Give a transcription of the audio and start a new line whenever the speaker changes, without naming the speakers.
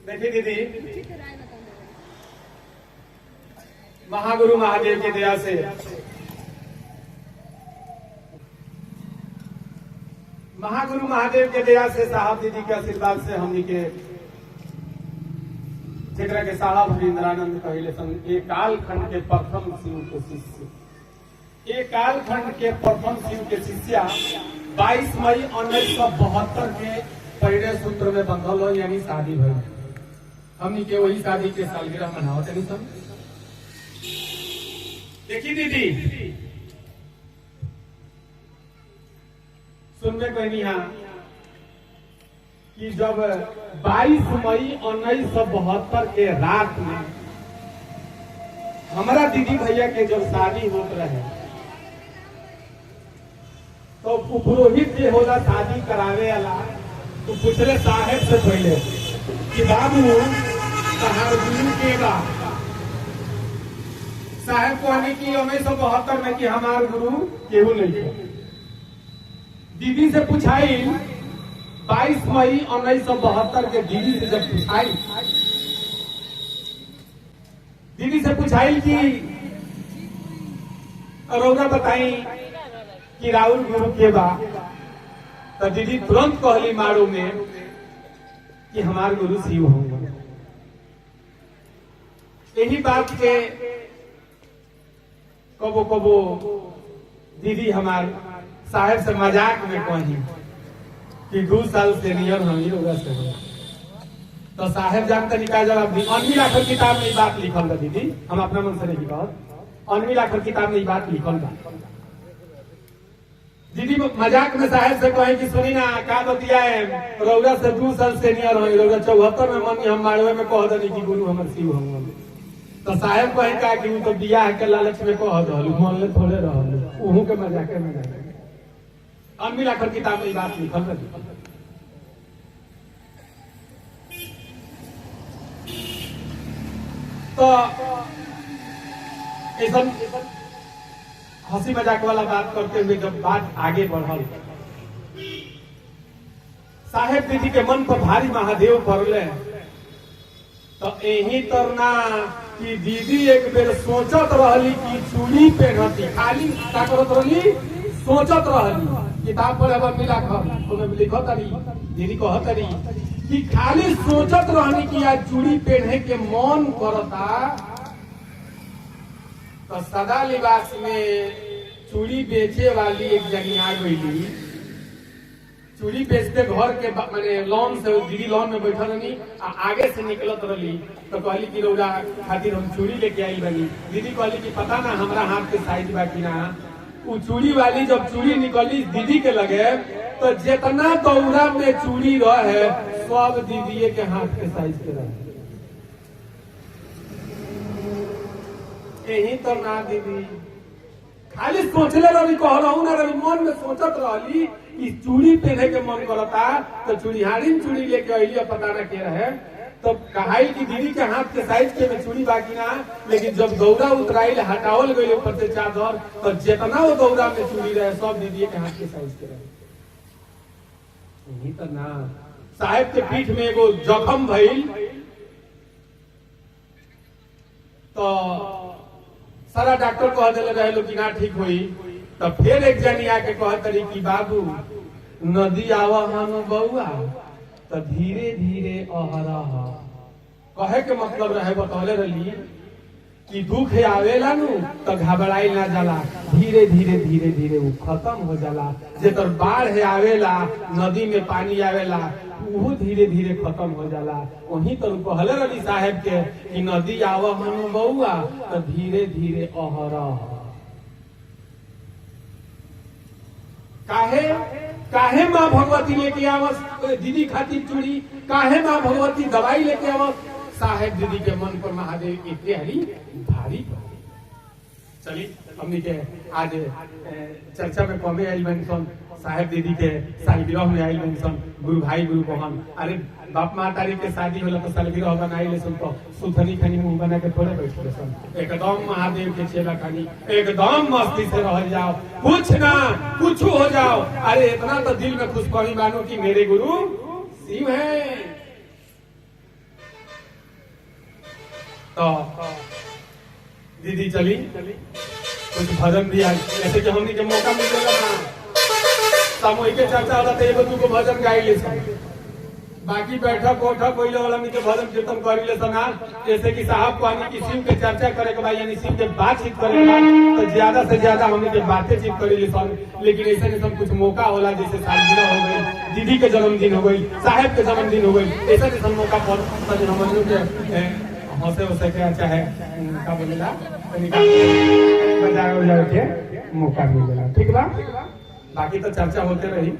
देखिए दीदी, महागुरु महादेव की दया से महागुरु महादेव के दया से साहब दीदी के आशीर्वाद से हमनी के जेकरा के साला भविंद्रानंद कहले संग एक कालखंड के प्रथम शिव के शिष्य, एक कालखंड के प्रथम शिव के शिष्या 22 मई 1972 के पहले सूत्र में बंधल हो, यानी शादी भई। हमनी के वही शादी के सालगिरह मनाओ तनी सब। देखिए दीदी, सुनने को यहाँ कि जब 22 मई 1972 के रात में हमारा दीदी भैया के जब शादी होत रहे, तो पुरोहित जे होला शादी करावे वाला तो पूछले साहेब से पहले कि बाबू तहार गुरु के बा। साहेब कहने की 1972 में कि हमार गुरु केहू नहीं है। दीदी से पूछाई 22 मई 1972 के दीदी से जब पूछाई, दीदी से पूछाई कि रौरा बताई कि राहुल गुरु के बा, तो दीदी तुरंत कहली मारो में कि हमार गुरु शिव होंगे। यही बात के कबो कबो दीदी हमार साहेब से मजाक में कही कि 2 साल सीनियर हम ही होगा से, तो साहेब जानते निकाल जवाब दी। अनवी आखिर किताब में बात लिखल था दीदी, हम अपना मन से नहीं कहत, अनवी आखिर किताब में बात लिखल था। दीदी मजाक में साहेब से कहे कि सुनी ना का बतिया है, रौरा से 2 साल सीनियर हो, रौरा 74 में मन हम मारवे में कह दनी कि गुरु हमर शिव होंगे। तो साहेब कहे का कि वो तो बियाह के लालच में कह दहलू, मन ले थोड़े रहलू, उहू के मजाके में जाए। अनमिल आखिर किताब में बात लिखल रही। तो ऐसा हंसी मजाक वाला बात करते हुए जब बात आगे बढ़ल, साहेब दीदी के मन पर भारी महादेव पड़ले। तो यही तरना कि दीदी एक बेर सोचत रहली कि चूड़ी पहनती, खाली का करत रहली, सोचत रहली। किताब पर अब मिला खबर तुम्हें लिखो तरी, दीदी कहत तरी कि खाली सोचत रहनी कि आज चूड़ी पहने के मन करता। तो सदा लिबास में चूड़ी बेचे वाली एक जनी आ गई। चूड़ी बेचते घर के माने लॉन से दीदी लॉन में बैठल रही, आगे से निकलत रही। तो कहली कि रौरा खातिर हम चूड़ी लेके आई बनी। दीदी कहली कि पता ना हमरा हाथ के साइज बा कि ना। वो चूड़ी वाली जब चूड़ी निकली दीदी के लगे, तो जितना दौरा में चूड़ी रहे सब दीदी के हाथ के साइज के रहे। यही तो ना दीदी खाली सोचले रही, कह रहू ना रही, मन में सोचत रहली कि चूड़ी पहने के मन करता। तो चूड़ीहारी चूड़ी लेके अली, पता ना के रहे। तो कहाई कि दीदी के हाथ के साइज के में चूड़ी बाकी ना, लेकिन जब दौरा उतराइल हटावल गई ऊपर से चादर, तो जितना वो दौरा में चूड़ी रहे सब दीदी के हाथ के साइज के रहे। यही तो ना साहेब के पीठ में एगो जख्म भइल। तो सारा डॉक्टर कह दिले रहे लोग कि ना ठीक हुई। तो फिर एक जनी आके कहत रही कि बाबू नदी आवा हम बउआ, तो धीरे धीरे अहरह। कहे के मतलब रहे बतौले रही कि दुख आवेला नु तो घबराई ना जाला, धीरे धीरे धीरे धीरे वो खत्म हो जाला। जेकर बाढ़ आवेला, नदी में पानी आवेला, वो धीरे धीरे खत्म हो जाला। वही तो कहले रही साहेब के कि नदी आवा हम बउआ, तो धीरे धीरे अहरह। काहे काहे माँ भगवती लेके आवस दीदी खातिर चूड़ी, काहे माँ भगवती दवाई लेके आवस। साहेब दीदी के मन पर महादेव की तैयारी भारी पड़ी। चलिए हमने के आज चर्चा में कमे आई मेंशन साहेब दीदी के सालगिरह में आई मेंशन गुरु भाई गुरु बहन। अरे बाप माँ तारीख के शादी होला तो सालगिरह बनाई ले सुन, तो सुथनी खानी मुंह बना के थोड़े बैठे सन। एकदम महादेव के छेला खानी एकदम मस्ती से रह जाओ, कुछ ना कुछ हो जाओ। अरे इतना तो दिल में खुशखबरी मानो कि मेरे गुरु शिव है। तो दीदी चली कुछ भजन भी आज जैसे कि हमने के मौका मिलेगा ना सामूहिक के चर्चा होला तो एगो दूगो भजन गाई ले बाकी बैठक उठक वही वाला में के भजन कीर्तन कर ले सना जैसे कि साहब पानी की शिव के चर्चा करे के भाई यानी शिव के बातचीत करे तो ज्यादा से ज्यादा हमने के बातें चीत करे ले सन लेकिन ऐसा नहीं सब कुछ मौका होला जैसे सालगिरह हो गई दीदी के जन्मदिन हो गई साहब के जन्मदिन हो गई ऐसा नहीं सब मौका पर हम लोग के हंसे वसे के चाहे का बोलेला बजाए के मौका मिलेला ठीक बा बाकी तो चर्चा होते रही